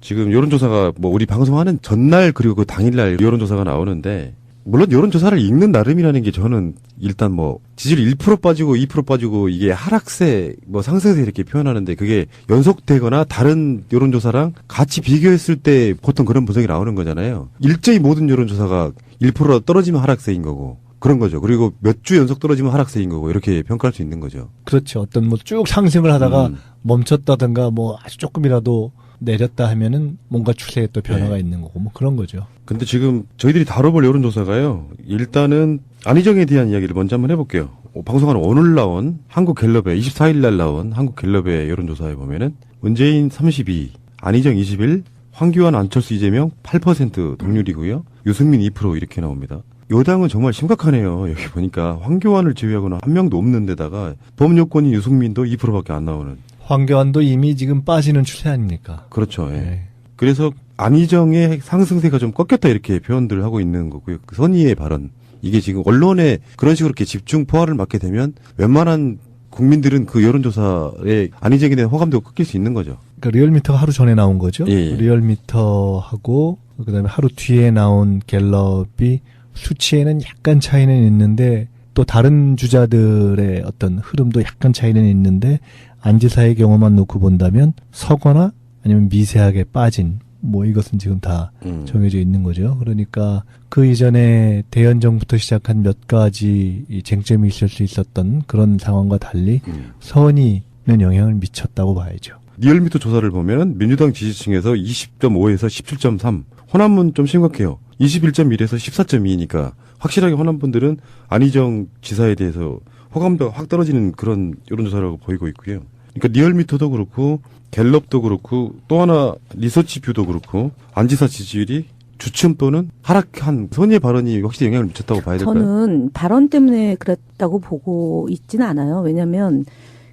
지금 여론조사가 뭐 우리 방송하는 전날 그리고 그 당일날 여론조사가 나오는데 물론 여론조사를 읽는 나름이라는 게 저는 일단 뭐 지지율 1% 빠지고 2% 빠지고 이게 하락세 뭐 상승세 이렇게 표현하는데 그게 연속되거나 다른 여론조사랑 같이 비교했을 때 보통 그런 분석이 나오는 거잖아요. 일제히 모든 여론조사가 1% 떨어지면 하락세인 거고 그런 거죠. 그리고 몇 주 연속 떨어지면 하락세인 거고 이렇게 평가할 수 있는 거죠. 그렇죠. 어떤 뭐 쭉 상승을 하다가 멈췄다든가 뭐 아주 조금이라도 내렸다 하면은 뭔가 추세에 또 변화가 있는 거고 뭐 그런 거죠. 근데 지금 저희들이 다뤄볼 여론조사가요. 일단은 안희정에 대한 이야기를 먼저 한번 해볼게요. 방송하는 오늘 나온 한국갤럽에 24일 날 나온 한국갤럽의 여론조사에 보면은 문재인 32, 안희정 21, 황교안, 안철수, 이재명 8% 동률이고요. 유승민 2% 이렇게 나옵니다. 여당은 정말 심각하네요. 여기 보니까 황교안을 제외하고는 한 명도 없는 데다가 범여권인 유승민도 2%밖에 안 나오는. 황교안도 이미 지금 빠지는 추세 아닙니까? 그렇죠. 예. 네. 그래서 안희정의 상승세가 좀 꺾였다 이렇게 표현들을 하고 있는 거고요. 그 선의의 발언. 이게 지금 언론에 그런 식으로 이렇게 집중 포화를 맞게 되면 웬만한 국민들은 그 여론조사에 안희정에 대한 호감도가 꺾일 수 있는 거죠. 그러니까 리얼미터가 하루 전에 나온 거죠. 예. 리얼미터하고 그다음에 하루 뒤에 나온 갤럽이 수치에는 약간 차이는 있는데 또 다른 주자들의 어떤 흐름도 약간 차이는 있는데 안 지사의 경우만 놓고 본다면 서거나 아니면 미세하게 빠진 뭐 이것은 지금 다 정해져 있는 거죠. 그러니까 그 이전에 대연정부터 시작한 몇 가지 이 쟁점이 있을 수 있었던 그런 상황과 달리 선의는 영향을 미쳤다고 봐야죠. 리얼미터 조사를 보면 민주당 지지층에서 20.5에서 17.3 호남은 좀 심각해요. 21.1에서 14.2니까 확실하게 호남분들은 안희정 지사에 대해서 호감도가 확 떨어지는 그런 여론조사라고 보이고 있고요. 그러니까 리얼미터도 그렇고 갤럽도 그렇고 또 하나 리서치뷰도 그렇고 안 지사 지지율이 주춤 또는 하락한 선의의 발언이 확실히 영향을 미쳤다고 봐야 될까요? 저는 발언 때문에 그랬다고 보고 있지는 않아요. 왜냐하면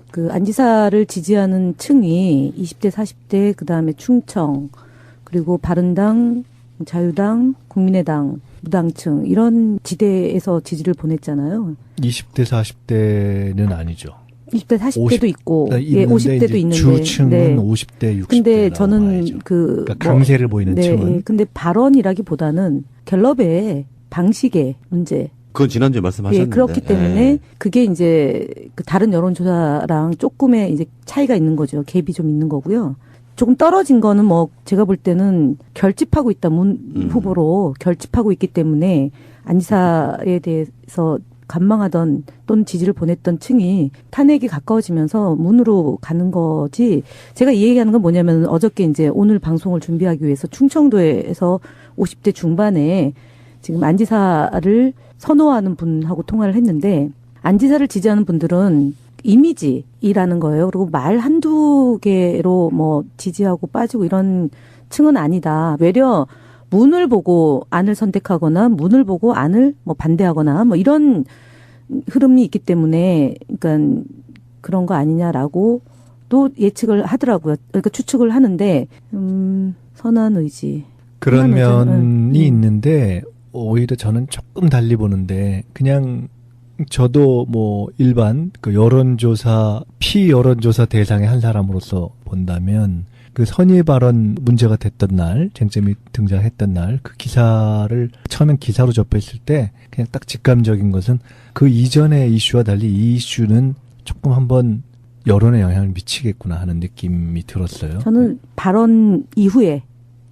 그 안 지사를 지지하는 층이 20대, 40대, 그다음에 충청, 그리고 바른당, 자유당, 국민의당, 무당층 이런 지대에서 지지를 보냈잖아요. 20대, 40대는 아니죠. 20대, 40대도 있고, 예, 50대도 있는데. 주층은 네. 50대, 60대. 근데 저는 봐야죠. 그러니까 강세를 보이는 네, 층은. 근데 발언이라기보다는 갤럽의 방식의 문제. 그건 지난주에 말씀하셨는데. 예, 그렇기 때문에 그게 이제 그 다른 여론조사랑 조금의 이제 차이가 있는 거죠. 갭이 좀 있는 거고요. 조금 떨어진 거는 뭐 제가 볼 때는 결집하고 있다. 문 후보로 결집하고 있기 때문에 안 지사에 대해서 관망하던 또는 지지를 보냈던 층이 탄핵이 가까워지면서 문으로 가는 거지. 제가 이 얘기하는 건 뭐냐면 어저께 이제 오늘 방송을 준비하기 위해서 충청도에서 50대 중반에 지금 안 지사를 선호하는 분하고 통화를 했는데 안 지사를 지지하는 분들은 이미지라는 거예요. 그리고 말 한두 개로 뭐 지지하고 빠지고 이런 층은 아니다. 외려 문을 보고 안을 선택하거나 문을 보고 안을 뭐 반대하거나 뭐 이런 흐름이 있기 때문에 그러니까 그런 거 아니냐라고 또 예측을 하더라고요. 그러니까 추측을 하는데 선한 의지. 그런 면이 있는데 오히려 저는 조금 달리 보는데 그냥 저도 뭐 일반 그 여론조사 피여론조사 대상의 한 사람으로서 본다면 그 선의 발언 문제가 됐던 날 쟁점이 등장했던 날 그 기사를 처음엔 기사로 접했을 때 그냥 딱 직감적인 것은 그 이전의 이슈와 달리 이 이슈는 조금 한번 여론에 영향을 미치겠구나 하는 느낌이 들었어요. 저는 발언 이후에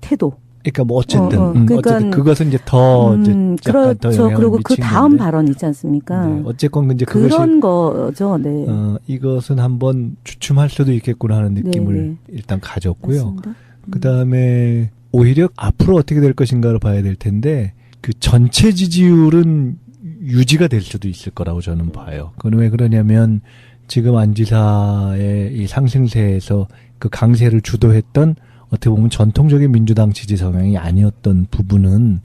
태도. 그러니까 뭐 어쨌든 그러니까 어쨌든 그것은 이제 더 이제 약간 더 그렇죠. 영향을 그리고 그 미친 다음 건데. 발언 있지 않습니까? 네, 어쨌건 이제 그런 거죠. 네. 이것은 한번 주춤할 수도 있겠구나 하는 느낌을 네. 일단 가졌고요. 맞습니다. 그다음에 오히려 앞으로 어떻게 될 것인가를 봐야 될 텐데 그 전체 지지율은 유지가 될 수도 있을 거라고 저는 봐요. 그건 왜 그러냐면 지금 안 지사의 이 상승세에서 그 강세를 주도했던 어떻게 보면 전통적인 민주당 지지 성향이 아니었던 부분은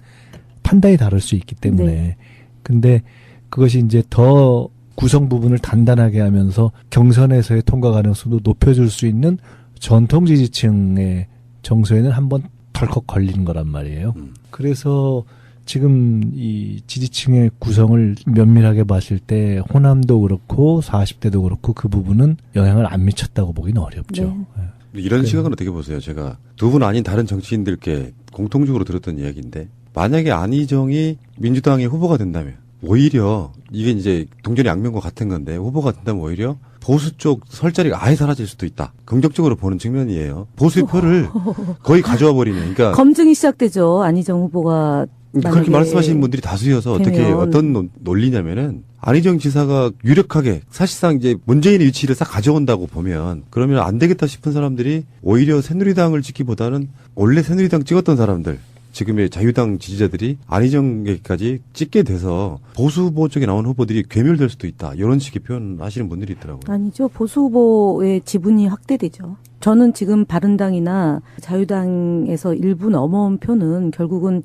판단이 다를 수 있기 때문에. 네. 근데 그것이 이제 더 구성 부분을 단단하게 하면서 경선에서의 통과 가능성도 높여줄 수 있는 전통 지지층의 정서에는 한번 덜컥 걸리는 거란 말이에요. 그래서 지금 이 지지층의 구성을 면밀하게 봤을 때 호남도 그렇고 40대도 그렇고 그 부분은 영향을 안 미쳤다고 보기는 어렵죠. 네. 이런 시각은 어떻게 보세요? 제가 두 분 아닌 다른 정치인들께 공통적으로 들었던 이야기인데 만약에 안희정이 민주당의 후보가 된다면 오히려 이게 이제 동전의 양면과 같은 건데 후보가 된다면 오히려 보수 쪽 설 자리가 아예 사라질 수도 있다. 긍정적으로 보는 측면이에요. 보수의 표를 거의 가져와 버리는. 그러니까 검증이 시작되죠. 안희정 후보가 그렇게 말씀하시는 분들이 다수여서 어떻게 어떤 논리냐면은 안희정 지사가 유력하게 사실상 이제 문재인의 위치를 싹 가져온다고 보면 그러면 안 되겠다 싶은 사람들이 오히려 새누리당을 찍기보다는 원래 새누리당 찍었던 사람들 지금의 자유당 지지자들이 안희정에까지 찍게 돼서 보수 후보 쪽에 나온 후보들이 괴멸될 수도 있다. 이런 식의 표현하시는 분들이 있더라고요. 아니죠. 보수 후보의 지분이 확대되죠. 저는 지금 바른당이나 자유당에서 일부 넘어온 표는 결국은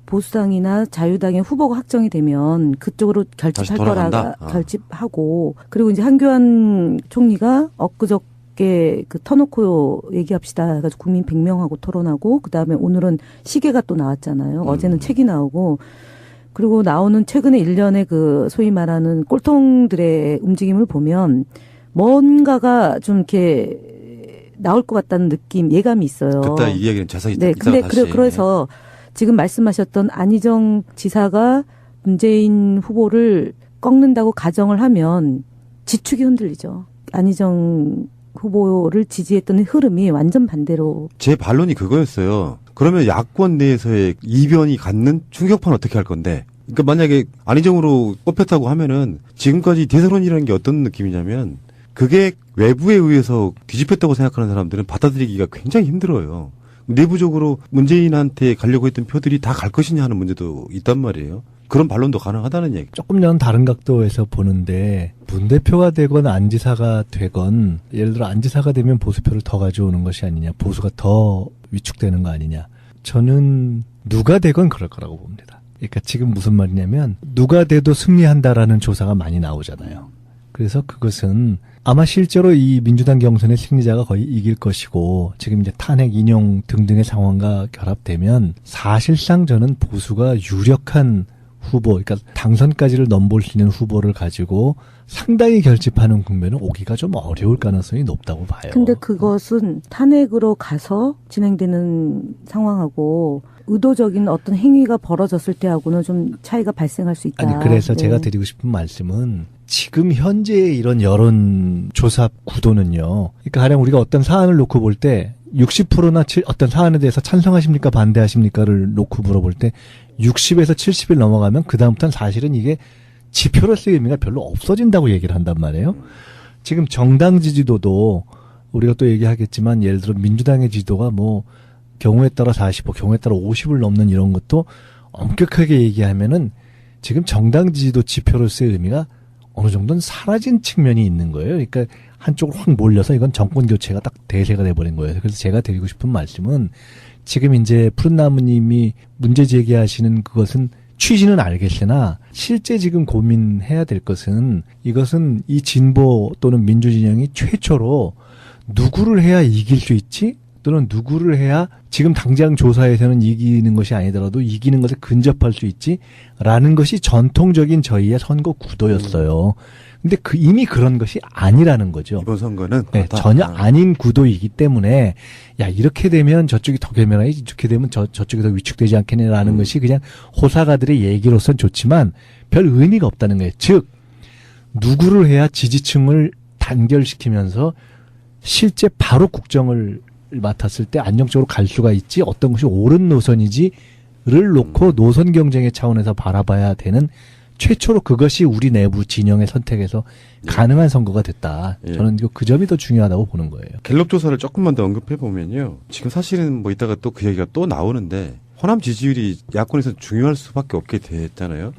보수당이나 자유당의 후보가 확정이 되면 그쪽으로 결집할 거라 결집하고 그리고 이제 한교안 총리가 엊그저께 그 터놓고 얘기합시다 해가지고 국민 100명하고 토론하고 그다음에 오늘은 시계가 또 나왔잖아요. 어제는 책이 나오고 그리고 나오는 최근에 일련의 그 소위 말하는 꼴통들의 움직임을 보면 뭔가가 좀 이렇게 나올 것 같다는 느낌, 예감이 있어요. 그때 이 얘기는 자세히 네, 근데 그래서 지금 말씀하셨던 안희정 지사가 문재인 후보를 꺾는다고 가정을 하면 지축이 흔들리죠. 안희정 후보를 지지했던 흐름이 완전 반대로. 제 반론이 그거였어요. 그러면 야권 내에서의 이변이 갖는 충격파는 어떻게 할 건데? 그러니까 만약에 안희정으로 뽑혔다고 하면은 지금까지 대선론이라는 게 어떤 느낌이냐면 그게 외부에 의해서 뒤집혔다고 생각하는 사람들은 받아들이기가 굉장히 힘들어요. 내부적으로 문재인한테 가려고 했던 표들이 다 갈 것이냐 하는 문제도 있단 말이에요. 그런 반론도 가능하다는 얘기. 조금 전 다른 각도에서 보는데 문 대표가 되건 안 지사가 되건 예를 들어 안 지사가 되면 보수표를 더 가져오는 것이 아니냐. 보수가 더 위축되는 거 아니냐. 저는 누가 되건 그럴 거라고 봅니다. 그러니까 지금 무슨 말이냐면 누가 돼도 승리한다라는 조사가 많이 나오잖아요. 그래서 그것은 아마 실제로 이 민주당 경선의 승리자가 거의 이길 것이고 지금 이제 탄핵 인용 등등의 상황과 결합되면 사실상 저는 보수가 유력한 후보, 그러니까 당선까지를 넘볼 수 있는 후보를 가지고 상당히 결집하는 국면은 오기가 좀 어려울 가능성이 높다고 봐요. 근데 그것은 탄핵으로 가서 진행되는 상황하고 의도적인 어떤 행위가 벌어졌을 때하고는 좀 차이가 발생할 수 있다. 아니, 그래서 네. 제가 드리고 싶은 말씀은 지금 현재의 이런 여론조사 구도는요. 그러니까 가령 우리가 어떤 사안을 놓고 볼 때 60%나 어떤 사안에 대해서 찬성하십니까 반대하십니까를 놓고 물어볼 때 60에서 70을 넘어가면 그다음부터는 사실은 이게 지표로서의 의미가 별로 없어진다고 얘기를 한단 말이에요. 지금 정당 지지도도 우리가 또 얘기하겠지만 예를 들어 민주당의 지지도가 뭐 경우에 따라 45, 경우에 따라 50을 넘는 이런 것도 엄격하게 얘기하면은 지금 정당 지지도 지표로서의 의미가 어느 정도는 사라진 측면이 있는 거예요. 그러니까 한쪽으로 확 몰려서 이건 정권 교체가 딱 대세가 돼버린 거예요. 그래서 제가 드리고 싶은 말씀은 지금 이제 푸른나무님이 문제 제기하시는 그것은 취지는 알겠으나 실제 지금 고민해야 될 것은 이것은 이 진보 또는 민주진영이 최초로 누구를 해야 이길 수 있지? 또는 누구를 해야 지금 당장 조사에서는 이기는 것이 아니더라도 이기는 것에 근접할 수 있지? 라는 것이 전통적인 저희의 선거 구도였어요. 근데 이미 그런 것이 아니라는 거죠. 이번 선거는 네, 전혀 아닌 구도이기 때문에 야 이렇게 되면 저쪽이 더 괴멸하지 이렇게 되면 저쪽이 더 위축되지 않겠네라는 것이 그냥 호사가들의 얘기로선 좋지만 별 의미가 없다는 거예요. 즉 누구를 해야 지지층을 단결시키면서 실제 바로 국정을 맡았을 때 안정적으로 갈 수가 있지 어떤 것이 옳은 노선이지를 놓고 노선 경쟁의 차원에서 바라봐야 되는 최초로 그것이 우리 내부 진영의 선택에서 가능한 선거가 됐다. 저는 그 점이 더 중요하다고 보는 거예요. 갤럽 조사를 조금만 더 언급해 보면요. 지금 사실은 뭐 이따가 또 그 얘기가 또 나오는데 호남 지지율이 야권에서 중요할 수밖에 없게 됐잖아요.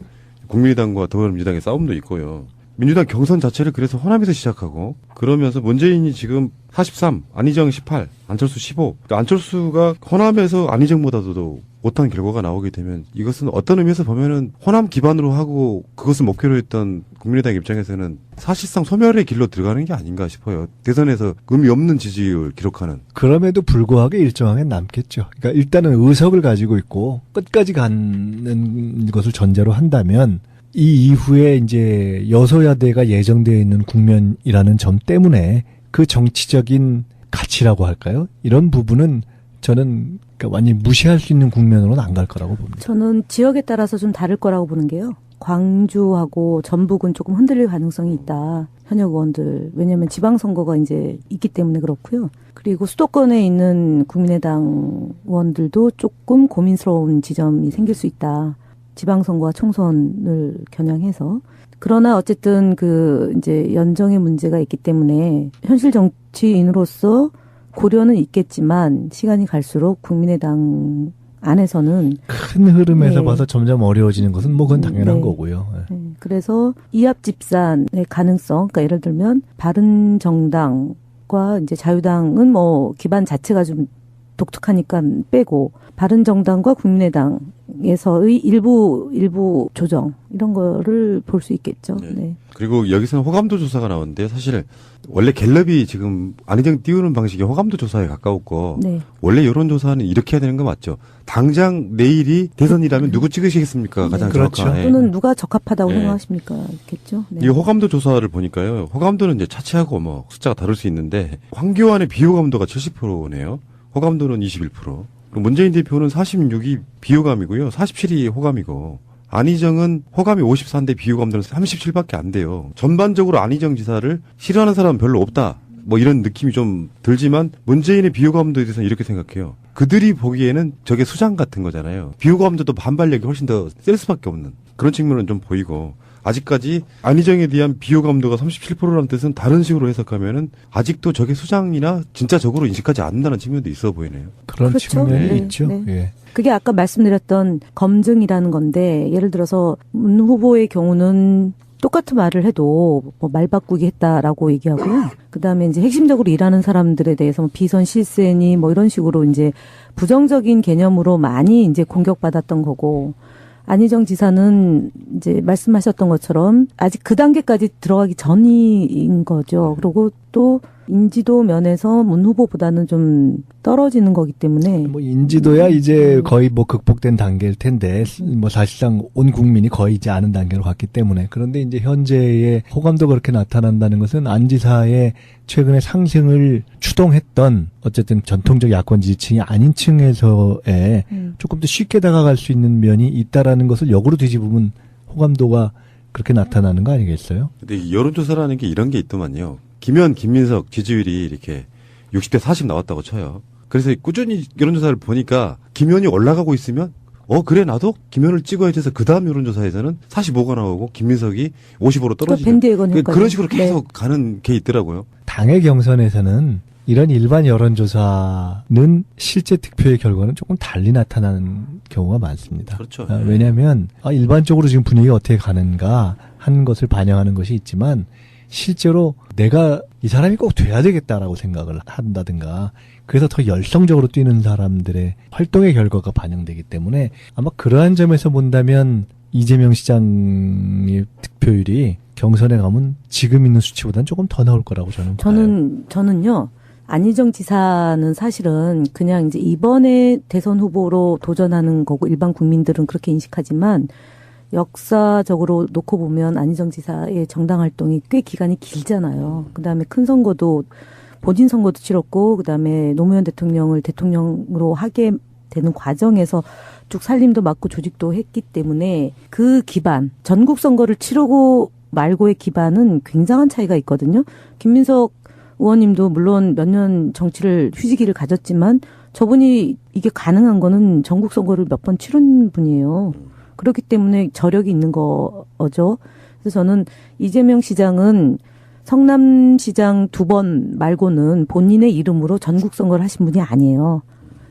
국민의당과 더불어민주당의 싸움도 있고요. 민주당 경선 자체를 그래서 호남에서 시작하고 그러면서 문재인이 지금 43, 안희정 18, 안철수 15. 그러니까 안철수가 호남에서 안희정보다도 못한 결과가 나오게 되면 이것은 어떤 의미에서 보면은 호남 기반으로 하고 그것을 목표로 했던 국민의당 입장에서는 사실상 소멸의 길로 들어가는 게 아닌가 싶어요. 대선에서 의미 없는 지지율 기록하는. 그럼에도 불구하고 일정하게 남겠죠. 그러니까 일단은 의석을 가지고 있고 끝까지 가는 것을 전제로 한다면 이 이후에 이제 여소야대가 예정되어 있는 국면이라는 점 때문에 그 정치적인 가치라고 할까요? 이런 부분은 저는 그러니까 완전히 무시할 수 있는 국면으로는 안 갈 거라고 봅니다. 저는 지역에 따라서 좀 다를 거라고 보는 게요. 광주하고 전북은 조금 흔들릴 가능성이 있다. 현역 의원들. 왜냐하면 지방선거가 이제 있기 때문에 그렇고요. 그리고 수도권에 있는 국민의당 의원들도 조금 고민스러운 지점이 생길 수 있다. 지방선거와 총선을 겨냥해서. 그러나 어쨌든 이제 연정의 문제가 있기 때문에 현실 정치인으로서 고려는 있겠지만 시간이 갈수록 국민의당 안에서는 큰 흐름에서 네. 봐서 점점 어려워지는 것은 뭐 그건 당연한 네. 거고요. 예. 그래서 이합집산의 가능성, 그러니까 예를 들면 바른정당과 이제 자유당은 뭐 기반 자체가 좀 독특하니까 빼고 바른정당과 국민의당에서의 일부 조정 이런 거를 볼 수 있겠죠. 네. 네. 그리고 여기서는 호감도 조사가 나오는데 사실 원래 갤럽이 지금 안희정 띄우는 방식이 호감도 조사에 가까웠고 네. 원래 여론조사는 이렇게 해야 되는 거 맞죠? 당장 내일이 대선이라면 누구 찍으시겠습니까? 가장 그렇죠. 정확한. 또는 누가 적합하다고 네. 생각하십니까? 있겠죠. 네. 이 호감도 조사를 보니까요. 호감도는 이제 차치하고 뭐 숫자가 다를 수 있는데 황교안의 비호감도가 70%네요. 호감도는 21%. 그리고 문재인 대표는 46이 비호감이고요. 47이 호감이고 안희정은 호감이 54인데 비호감도는 37밖에 안 돼요. 전반적으로 안희정 지사를 싫어하는 사람은 별로 없다. 뭐 이런 느낌이 좀 들지만 문재인의 비호감도에 대해서는 이렇게 생각해요. 그들이 보기에는 저게 수장 같은 거잖아요. 비호감도도 반발력이 훨씬 더 셀 수밖에 없는 그런 측면은 좀 보이고 아직까지 안희정에 대한 비호감도가 37%라는 뜻은 다른 식으로 해석하면은 아직도 저게 수장이나 진짜적으로 인식하지 않는다는 측면도 있어 보이네요. 그런 그렇죠. 측면이 네. 있죠. 네. 예. 그게 아까 말씀드렸던 검증이라는 건데 예를 들어서 문 후보의 경우는 똑같은 말을 해도 뭐 말 바꾸기 했다라고 얘기하고요. 그다음에 이제 핵심적으로 일하는 사람들에 대해서 뭐 비선 실세니 뭐 이런 식으로 이제 부정적인 개념으로 많이 이제 공격받았던 거고 안희정 지사는 이제 말씀하셨던 것처럼 아직 그 단계까지 들어가기 전인 거죠. 그리고 또 인지도 면에서 문 후보보다는 좀 떨어지는 거기 때문에 뭐 인지도야 이제 거의 뭐 극복된 단계일 텐데 뭐 사실상 온 국민이 거의 이제 아는 단계로 갔기 때문에 그런데 이제 현재의 호감도가 그렇게 나타난다는 것은 안 지사의 최근에 상승을 추동했던 어쨌든 전통적 야권 지지층이 아닌 층에서의 조금 더 쉽게 다가갈 수 있는 면이 있다라는 것을 역으로 뒤집으면 호감도가 그렇게 나타나는 거 아니겠어요? 근데 이 여론조사라는 게 이런 게 있더만요. 김현, 김민석 지지율이 이렇게 60대 40 나왔다고 쳐요. 그래서 꾸준히 여론조사를 보니까 김현이 올라가고 있으면 그래 나도 김현을 찍어야 돼서 그 다음 여론조사에서는 45가 나오고 김민석이 50으로 떨어지는 밴드웨건 효과죠. 그런 식으로 네. 계속 가는 게 있더라고요. 당의 경선에서는 이런 일반 여론조사는 실제 득표의 결과는 조금 달리 나타나는 경우가 많습니다. 그렇죠. 왜냐하면 일반적으로 지금 분위기가 어떻게 가는가 하는 것을 반영하는 것이 있지만 실제로 내가 이 사람이 꼭 돼야 되겠다라고 생각을 한다든가 그래서 더 열성적으로 뛰는 사람들의 활동의 결과가 반영되기 때문에 아마 그러한 점에서 본다면 이재명 시장의 득표율이 경선에 가면 지금 있는 수치보다는 조금 더 나올 거라고 저는 봐요. 저는요. 안희정 지사는 사실은 그냥 이제 이번에 대선 후보로 도전하는 거고 일반 국민들은 그렇게 인식하지만 역사적으로 놓고 보면 안희정 지사의 정당 활동이 꽤 기간이 길잖아요. 그다음에 큰 선거도 본인 선거도 치렀고 그다음에 노무현 대통령을 대통령으로 하게 되는 과정에서 쭉 살림도 맡고 조직도 했기 때문에 그 기반 전국 선거를 치르고 말고의 기반은 굉장한 차이가 있거든요. 김민석 의원님도 물론 몇 년 정치를 휴지기를 가졌지만 저분이 이게 가능한 거는 전국 선거를 몇 번 치른 분이에요. 그렇기 때문에 저력이 있는 거죠. 그래서 저는 이재명 시장은 성남시장 2번 말고는 본인의 이름으로 전국 선거를 하신 분이 아니에요.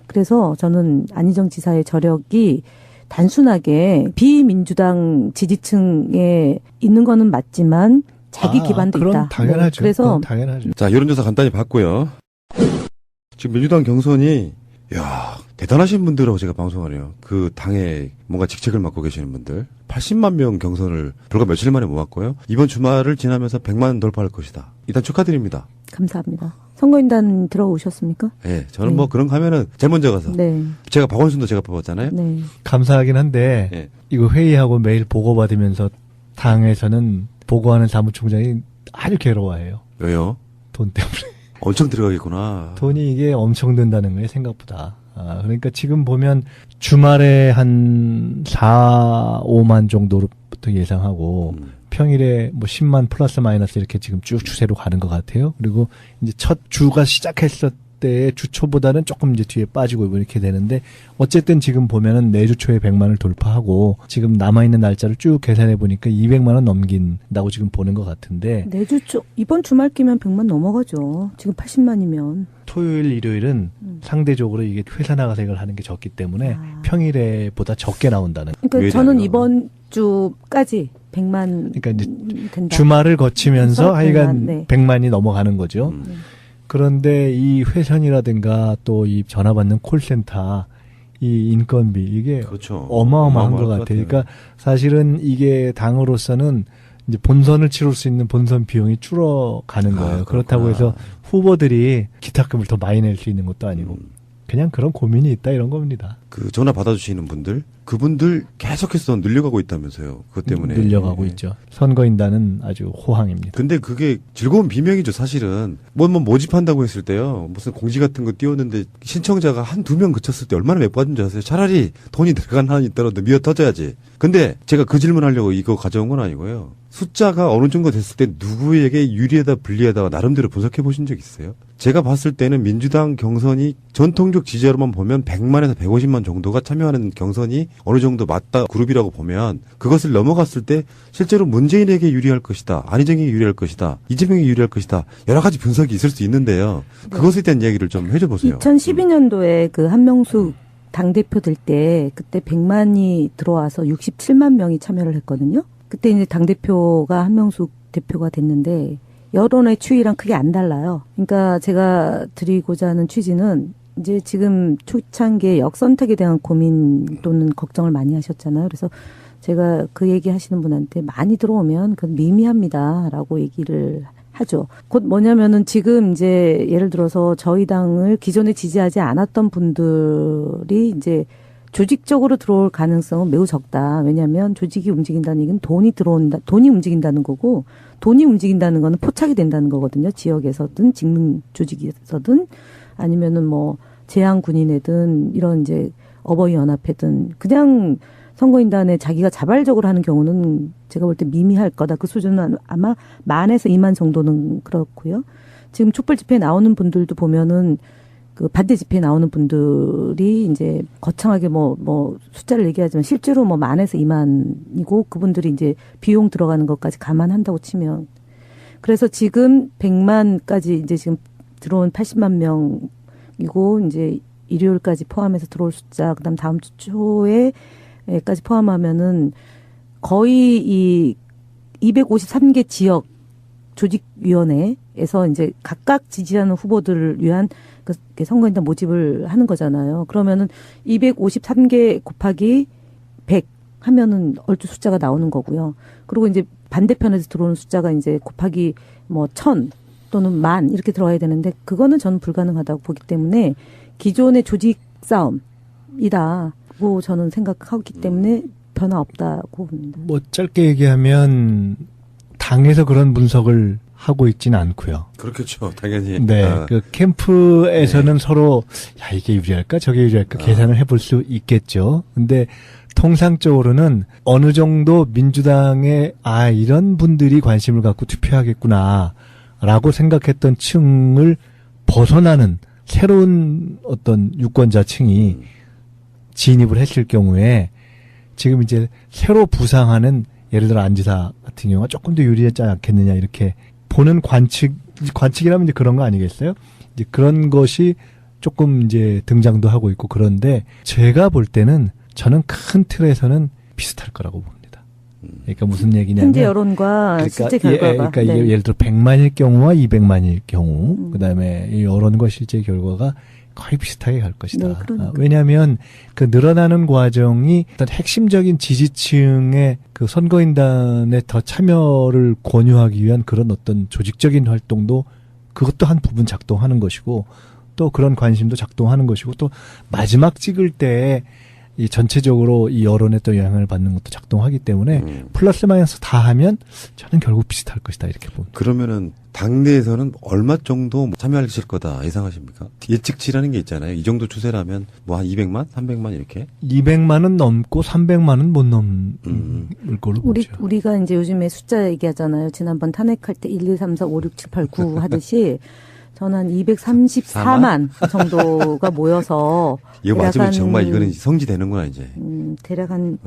그래서 저는 안희정 지사의 저력이 단순하게 비민주당 지지층에 있는 거는 맞지만 자기 기반도 그럼 있다. 당연하죠. 네. 그래서 그럼 당연하죠. 자, 여론조사 간단히 봤고요. 지금 민주당 경선이 대단하신 분들하고 제가 방송하네요. 그 당에 뭔가 직책을 맡고 계시는 분들 80만 명 경선을 불과 며칠 만에 모았고요. 이번 주말을 지나면서 100만 돌파할 것이다. 일단 축하드립니다. 감사합니다. 선거인단 들어오셨습니까? 네, 저는 네. 뭐 그런 거 하면은 제일 먼저 가서 네. 제가 박원순도 제가 뽑았잖아요. 네. 감사하긴 한데 네. 이거 회의하고 매일 보고받으면서 당에서는 보고하는 사무총장이 아주 괴로워해요. 왜요? 돈 때문에. 엄청 들어가겠구나. 돈이 이게 엄청 든다는 거예요, 생각보다. 그러니까 지금 보면 주말에 한 4, 5만 정도로부터 예상하고 평일에 뭐 10만 플러스 마이너스 이렇게 지금 쭉 추세로 가는 것 같아요. 그리고 이제 첫 주가 시작했을 때 주초보다는 조금 이제 뒤에 빠지고 이렇게 되는데 어쨌든 지금 보면은 내주 초에 100만을 돌파하고 지금 남아있는 날짜를 쭉 계산해 보니까 200만 원 넘긴다고 지금 보는 것 같은데 내주 초 이번 주말 끼면 100만 넘어가죠. 지금 80만이면. 토요일, 일요일은 상대적으로 이게 회사 나가색을 하는 게 적기 때문에 평일에보다 적게 나온다는. 그러니까 저는 이번 주까지 100만 그러니까 이제 된다. 주말을 거치면서 하여간 100만, 네. 100만이 넘어가는 거죠. 그런데 이 회선이라든가 또 이 전화 받는 콜센터, 이 인건비 이게 그렇죠. 어마어마한 것 어마어마할 같아요. 것 같아요. 그러니까 사실은 이게 당으로서는 이제 본선을 치를 수 있는 본선 비용이 줄어가는 거예요. 그렇다고 해서 후보들이 기탁금을 더 많이 낼 수 있는 것도 아니고 그냥 그런 고민이 있다 이런 겁니다. 그 전화 받아주시는 분들, 그분들 계속해서 늘려가고 있다면서요. 그것 때문에. 늘려가고 있죠. 선거인단은 아주 호황입니다. 근데 그게 즐거운 비명이죠, 사실은. 뭐 모집한다고 했을 때요. 무슨 공지 같은 거 띄웠는데 신청자가 한두 명 그쳤을 때 얼마나 몇 받은지 아세요? 차라리 돈이 들어간 한이 있더라도 미어 터져야지. 근데 제가 그 질문 하려고 이거 가져온 건 아니고요. 숫자가 어느 정도 됐을 때 누구에게 유리하다 불리하다 나름대로 분석해 보신 적 있어요? 제가 봤을 때는 민주당 경선이 전통적 지지자로만 보면 100만에서 150만 정도가 참여하는 경선이 어느 정도 맞다 그룹이라고 보면 그것을 넘어갔을 때 실제로 문재인에게 유리할 것이다. 안희정에게 유리할 것이다. 이재명에게 유리할 것이다. 여러 가지 분석이 있을 수 있는데요. 그것에 대한 이야기를 좀 해줘 보세요. 2012년도에 그 한명숙 당대표 될 때 그때 100만이 들어와서 67만 명이 참여를 했거든요. 그때 이제 당대표가 한명숙 대표가 됐는데 여론의 추이랑 크게 안 달라요. 그러니까 제가 드리고자 하는 취지는 이제 지금 초창기에 역선택에 대한 고민 또는 걱정을 많이 하셨잖아요. 그래서 제가 그 얘기 하시는 분한테 많이 들어오면 그건 미미합니다라고 얘기를 하죠. 곧 뭐냐면은 지금 이제 예를 들어서 저희 당을 기존에 지지하지 않았던 분들이 이제 조직적으로 들어올 가능성은 매우 적다. 왜냐하면 조직이 움직인다는 얘기는 돈이 움직인다는 거고, 돈이 움직인다는 거는 포착이 된다는 거거든요. 지역에서든 직능 조직에서든 아니면은 뭐 재향군인회든 이런 이제 어버이 연합회든 그냥 선거인단에 자기가 자발적으로 하는 경우는 제가 볼 때 미미할 거다. 그 수준은 아마 10,000에서 20,000 정도는 그렇고요. 지금 촛불 집회에 나오는 분들도 보면은 그 반대 집회에 나오는 분들이 이제 거창하게 뭐 숫자를 얘기하지만 실제로 뭐 10,000에서 20,000이고 그분들이 이제 비용 들어가는 것까지 감안한다고 치면 그래서 지금 100만까지 이제 지금 들어온 80만 명이고 이제 일요일까지 포함해서 들어올 숫자 그다음 다음 주 초에까지 포함하면은 거의 이 253개 지역 조직위원회에서 이제 각각 지지하는 후보들을 위한 그 선거인단 모집을 하는 거잖아요. 그러면은 253개 곱하기 100 하면은 얼추 숫자가 나오는 거고요. 그리고 이제 반대편에서 들어오는 숫자가 이제 곱하기 뭐 1,000 또는 10,000 이렇게 들어가야 되는데 그거는 저는 불가능하다고 보기 때문에 기존의 조직 싸움이다고 저는 생각하기 때문에 변화 없다고 봅니다. 뭐 짧게 얘기하면 당에서 그런 분석을 하고 있지는 않고요. 그렇겠죠, 당연히. 네, 그 캠프에서는 서로 야 이게 유리할까 저게 유리할까 계산을 해볼 수 있겠죠. 근데 통상적으로는 어느 정도 민주당에 이런 분들이 관심을 갖고 투표하겠구나라고 생각했던 층을 벗어나는 새로운 어떤 유권자층이 진입을 했을 경우에 지금 이제 새로 부상하는 예를 들어 안지사 같은 경우가 조금 더 유리하지 않겠느냐 이렇게 보는 관측이라면 이제 그런 거 아니겠어요? 이제 그런 것이 조금 이제 등장도 하고 있고 그런데 제가 볼 때는 저는 큰 틀에서는 비슷할 거라고 봅니다. 그러니까 무슨 얘기냐면 현재 여론과 실제 결과가 그러니까 이게 예를 들어 100만일 경우와 200만일 경우 그다음에 이 여론과 실제 결과가 거의 비슷하게 갈 것이다. 네, 그러니까. 왜냐하면 그 늘어나는 과정이 어떤 핵심적인 지지층의 그 선거인단에 더 참여를 권유하기 위한 그런 어떤 조직적인 활동도 그것도 한 부분 작동하는 것이고 또 그런 관심도 작동하는 것이고 또 마지막 찍을 때 이 전체적으로 이 여론에 또 영향을 받는 것도 작동하기 때문에 플러스 마이너스 다 하면 저는 결국 비슷할 것이다 이렇게 봅니다. 그러면은 당내에서는 얼마 정도 참여하실 거다 예상하십니까? 예측치라는 게 있잖아요. 이 정도 추세라면 뭐 한 200만, 300만 이렇게. 200만은 넘고 300만은 못 넘을 걸로 보죠. 우리가 이제 요즘에 숫자 얘기하잖아요. 지난번 탄핵할 때 1, 2, 3, 4, 5, 6, 7, 8, 9 하듯이 저는 한 234만 정도가 모여서 이거 맞으면 정말 이거는 성지되는구나 이제. 대략 한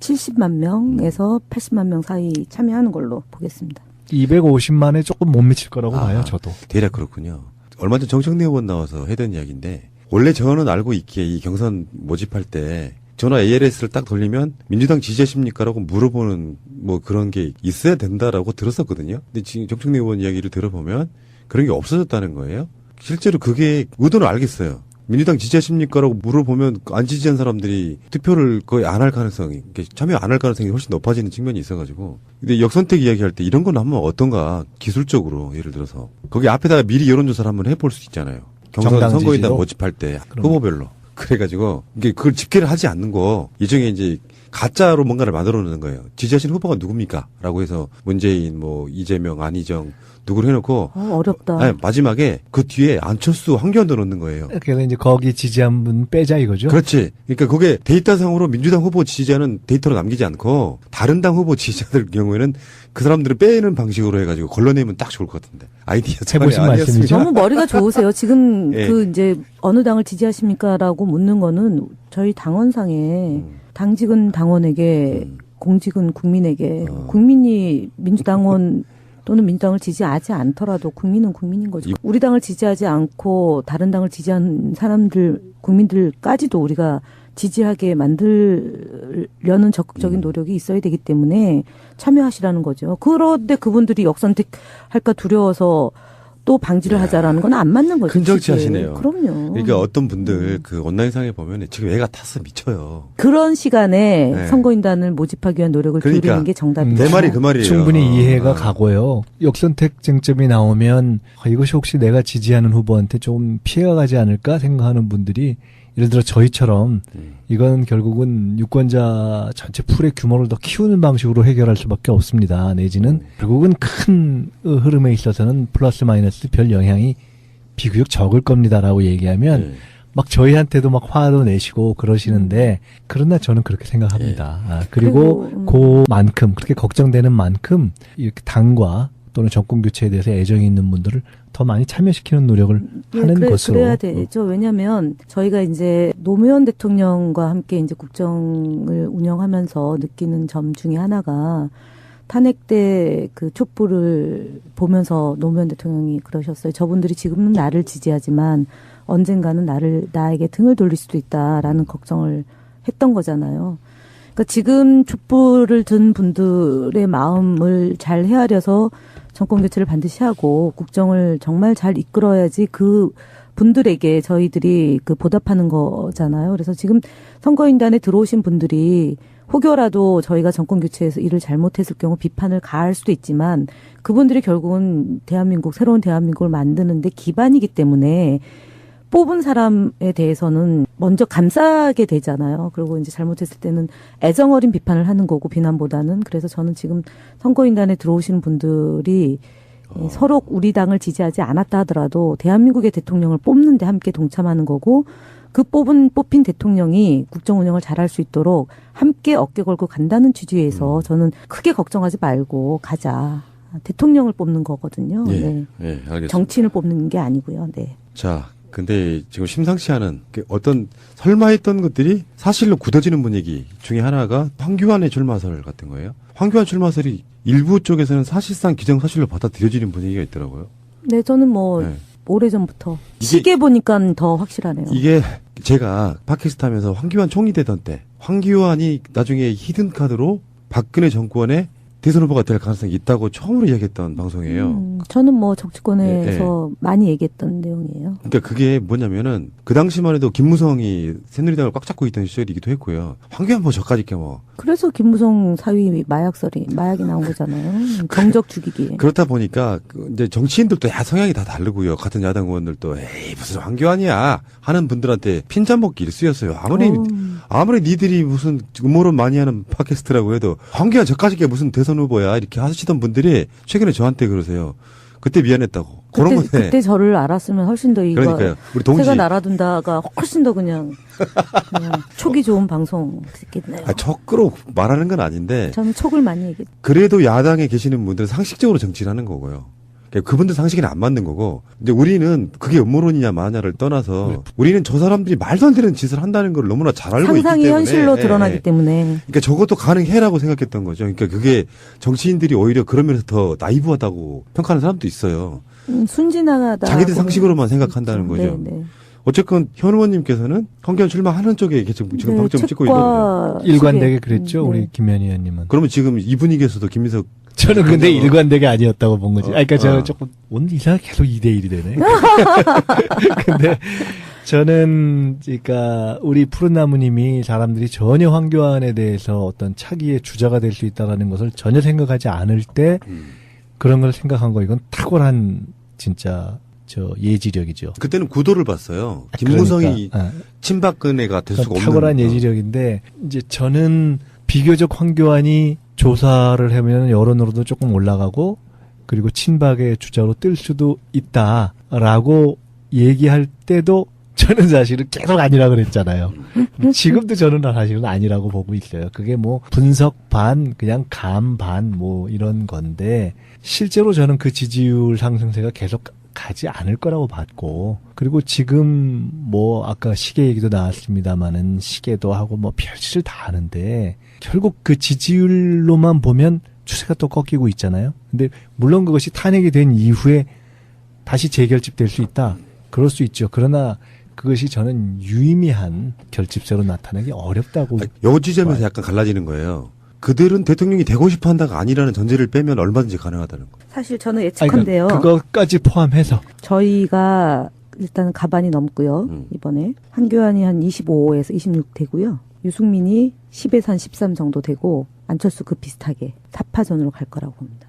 170만 명에서 80만 명 사이 참여하는 걸로 보겠습니다. 250만에 조금 못 미칠 거라고 봐요, 저도. 대략 그렇군요. 얼마 전 정청래 의원 나와서 하던 이야기인데 원래 저는 알고 있기에 이 경선 모집할 때 전화 ALS를 딱 돌리면 민주당 지지하십니까라고 물어보는 뭐 그런 게 있어야 된다라고 들었었거든요. 근데 지금 정청래 의원 이야기를 들어보면 그런 게 없어졌다는 거예요. 실제로 그게 의도는 알겠어요. 민주당 지지하십니까라고 물어보면 안 지지한 사람들이 투표를 거의 안 할 가능성이, 참여 안 할 가능성이 훨씬 높아지는 측면이 있어가지고. 근데 역선택 이야기할 때 이런 건 한번 어떤가 기술적으로 예를 들어서 거기 앞에다가 미리 여론조사를 한번 해볼 수 있잖아요. 경선 선거인단 모집할 때 후보별로. 그래가지고 이게 그걸 집계를 하지 않는 거 일종의 이제 가짜로 뭔가를 만들어내는 거예요. 지지하시는 후보가 누굽니까? 라고 해서 문재인, 뭐 이재명, 안희정 누구를 해놓고 어렵다. 아니, 마지막에 그 뒤에 안철수, 황교안도 넣는 거예요. 그래서 이제 거기 지지한 분 빼자 이거죠. 그렇지. 그러니까 그게 데이터상으로 민주당 후보 지지자는 데이터로 남기지 않고 다른 당 후보 지지자들 경우에는 그 사람들을 빼는 방식으로 해가지고 걸러내면 딱 좋을 것 같은데. 아이디어 해보신 말씀이죠. 너무 머리가 좋으세요. 지금 그 이제 어느 당을 지지하십니까라고 묻는 거는 저희 당원상에 당직은 당원에게 공직은 국민에게 국민이 민주당원 또는 민주당을 지지하지 않더라도 국민은 국민인 거죠. 우리 당을 지지하지 않고 다른 당을 지지한 사람들, 국민들까지도 우리가 지지하게 만들려는 적극적인 노력이 있어야 되기 때문에 참여하시라는 거죠. 그런데 그분들이 역선택할까 두려워서 또 방지를 하자라는 건 안 맞는 거죠. 큰 정치 하시네요. 그럼요. 그러니까 어떤 분들 그 온라인상에 보면 지금 애가 타서 미쳐요. 그런 시간에 네. 선거인단을 모집하기 위한 노력을 기울이는 게 정답입니다. 내 말이 그 말이에요. 충분히 이해가 가고요. 역선택 쟁점이 나오면 이것이 혹시 내가 지지하는 후보한테 좀 피해가 가지 않을까 생각하는 분들이 예를 들어 저희처럼 이건 결국은 유권자 전체 풀의 규모를 더 키우는 방식으로 해결할 수밖에 없습니다. 내지는 결국은 큰 흐름에 있어서는 플러스 마이너스 별 영향이 비교적 적을 겁니다라고 얘기하면 막 저희한테도 막 화도 내시고 그러시는데 그러나 저는 그렇게 생각합니다. 그리고 그만큼 그렇게 걱정되는 만큼 이렇게 당과 또는 정권 교체에 대해서 애정이 있는 분들을 더 많이 참여시키는 노력을 하는 것으로. 그래야 되죠. 왜냐하면 저희가 이제 노무현 대통령과 함께 이제 국정을 운영하면서 느끼는 점 중에 하나가 탄핵 때 그 촛불을 보면서 노무현 대통령이 그러셨어요. 저분들이 지금은 나를 지지하지만 언젠가는 나에게 등을 돌릴 수도 있다라는 걱정을 했던 거잖아요. 그러니까 지금 촛불을 든 분들의 마음을 잘 헤아려서 정권 교체를 반드시 하고 국정을 정말 잘 이끌어야지 그 분들에게 저희들이 그 보답하는 거잖아요. 그래서 지금 선거인단에 들어오신 분들이 혹여라도 저희가 정권 교체에서 일을 잘못했을 경우 비판을 가할 수도 있지만 그분들이 결국은 새로운 대한민국을 만드는데 기반이기 때문에 뽑은 사람에 대해서는 먼저 감싸게 되잖아요. 그리고 이제 잘못했을 때는 애정어린 비판을 하는 거고 비난보다는. 그래서 저는 지금 선거인단에 들어오시는 분들이 서로 우리 당을 지지하지 않았다 하더라도 대한민국의 대통령을 뽑는데 함께 동참하는 거고 그 뽑힌 대통령이 국정 운영을 잘할 수 있도록 함께 어깨 걸고 간다는 취지에서 저는 크게 걱정하지 말고 가자. 대통령을 뽑는 거거든요. 네. 알겠습니다. 정치인을 뽑는 게 아니고요. 네. 자, 근데 지금 심상치 않은 어떤 설마 했던 것들이 사실로 굳어지는 분위기 중에 하나가 황교안의 출마설 같은 거예요. 황교안 출마설이 일부 쪽에서는 사실상 기정사실로 받아들여지는 분위기가 있더라고요. 네, 저는 오래전부터 시계 보니까 더 확실하네요. 이게 제가 팟캐스트 하면서 황교안 총리 되던 때 황교안이 나중에 히든카드로 박근혜 정권의 대선 후보가 될 가능성이 있다고 처음으로 이야기했던 방송이에요. 저는 정치권에서 많이 얘기했던 내용이에요. 그러니까 그게 뭐냐면은 그 당시만 해도 김무성이 새누리당을 꽉 잡고 있던 시절이기도 했고요. 황교안 저까짓 게 그래서 김무성 사위 마약이 나온 거잖아요. 정적 죽이기. 그렇다 보니까 이제 정치인들도 성향이 다 다르고요. 같은 야당 의원들도 에이 무슨 황교안이야 하는 분들한테 핀잔 먹기 일쑤였어요. 아무리 아무리 니들이 무슨 음모론 많이 하는 팟캐스트라고 해도 황교안 저까지 게 무슨 대선 후보야 이렇게 하시던 분들이 최근에 저한테 그러세요. 그때 미안했다고. 그런 건데. 그때 저를 알았으면 훨씬 더 이거 그러니까요. 우리 동지. 새가 날아든다가 훨씬 더 그냥 촉이 좋은 방송 듣겠네요. 척으로 말하는 건 아닌데. 저는 촉을 많이 얘기해요. 그래도 야당에 계시는 분들은 상식적으로 정치를 하는 거고요. 그러니까 그분들 상식에는 안 맞는 거고. 이제 우리는 그게 음모론이냐 마냐를 떠나서 우리는 저 사람들이 말도 안 되는 짓을 한다는 걸 너무나 잘 알고 있기 때문에. 상상이 현실로 드러나기 때문에. 그러니까 저것도 가능해라고 생각했던 거죠. 그러니까 그게 정치인들이 오히려 그러면서 더 나이브하다고 평가하는 사람도 있어요. 순진하다. 자기들 상식으로만 생각한다는 거죠. 네. 어쨌건 현 의원님께서는 황교안 출마하는 쪽에 지금 네, 방점을 찍고 있거든요. 일관되게 그랬죠. 네. 우리 김현 의원님은. 그러면 지금 이 분위기에서도 김민석 저는 근데 일관되게 아니었다고 본 거지. 그러니까 제가 어. 조금 오늘 이상하게 계속 2대1이 되네. 근데 저는 그러니까 우리 푸른나무님이 사람들이 전혀 황교안에 대해서 어떤 차기의 주자가 될 수 있다라는 것을 전혀 생각하지 않을 때 그런 걸 생각한 거 이건 탁월한 진짜 저 예지력이죠. 그때는 구도를 봤어요. 김무성이 그러니까, 친박근혜가 될 수가 없는. 탁월한 예지력인데 이제 저는 비교적 황교안이 조사를 하면 여론으로도 조금 올라가고 그리고 친박의 주자로 뜰 수도 있다라고 얘기할 때도 저는 사실은 계속 아니라고 그랬잖아요. 지금도 저는 사실은 아니라고 보고 있어요. 그게 뭐 분석 반, 그냥 감 반 뭐 이런 건데 실제로 저는 그 지지율 상승세가 계속 가지 않을 거라고 봤고 그리고 지금 뭐 아까 시계 얘기도 나왔습니다마는 시계도 하고 뭐 별짓을 다 하는데 결국 그 지지율로만 보면 추세가 또 꺾이고 있잖아요. 근데 물론 그것이 탄핵이 된 이후에 다시 재결집될 수 있다. 그럴 수 있죠. 그러나 그것이 저는 유의미한 결집세로 나타나기 어렵다고. 요 지점에서 약간 갈라지는 거예요. 그들은 대통령이 되고 싶어 한다가 아니라는 전제를 빼면 얼마든지 가능하다는 거. 사실 저는 예측한데요. 그것까지 포함해서. 저희가 일단 가반이 넘고요. 이번에 한교안이 한 25에서 26 되고요. 유승민이 10에서 한 13 정도 되고 안철수 그 비슷하게 4파전으로 갈 거라고 봅니다.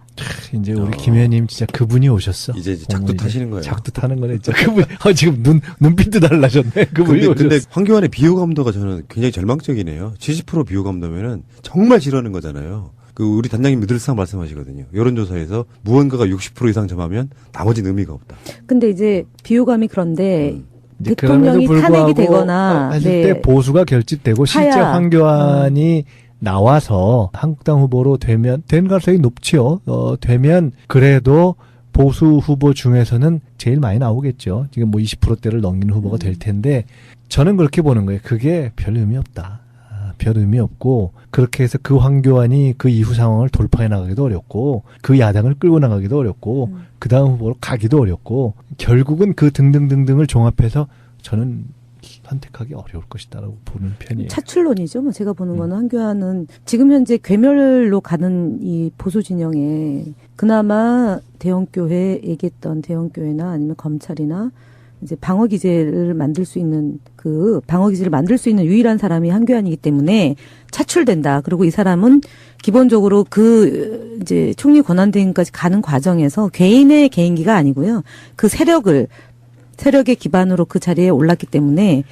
이제 우리 김 의원님 진짜 그분이 오셨어. 이제 작두 타시는 거예요. 작두 타는 거네. 진짜 그분 지금 눈빛도 달라졌네. 그분이 오셨어. 근데 황교안의 비호감도가 저는 굉장히 절망적이네요. 70% 비호감도면은 정말 싫어하는 거잖아요. 그 우리 단장님 늘상 말씀하시거든요. 여론조사에서 무언가가 60% 이상 점하면 나머지는 의미가 없다. 근데 이제 비호감이 그런데 그럼에도 대통령이 불구하고 탄핵이 되거나 하실 네. 때 보수가 결집되고 실제 하야. 황교안이 나와서 한국당 후보로 된 가능성이 높지요. 되면 그래도 보수 후보 중에서는 제일 많이 나오겠죠. 지금 뭐 20%대를 넘기는 후보가 될 텐데 저는 그렇게 보는 거예요. 그게 별 의미 없다. 별 의미 없고 그렇게 해서 그 황교안이 그 이후 상황을 돌파해 나가기도 어렵고 그 야당을 끌고 나가기도 어렵고 그 다음 후보로 가기도 어렵고 결국은 그 등등등등을 종합해서 저는 선택하기 어려울 것이다라고 보는 편이에요. 차출론이죠. 뭐 제가 보는 거는 한교안은 지금 현재 괴멸로 가는 이 보수 진영에 그나마 대형교회 얘기했던 대형교회나 아니면 검찰이나 이제 방어 기제를 만들 수 있는 유일한 사람이 한교안이기 때문에 차출된다. 그리고 이 사람은 기본적으로 그 이제 총리 권한대행까지 가는 과정에서 개인의 개인기가 아니고요. 그 세력의 기반으로 그 자리에 올랐기 때문에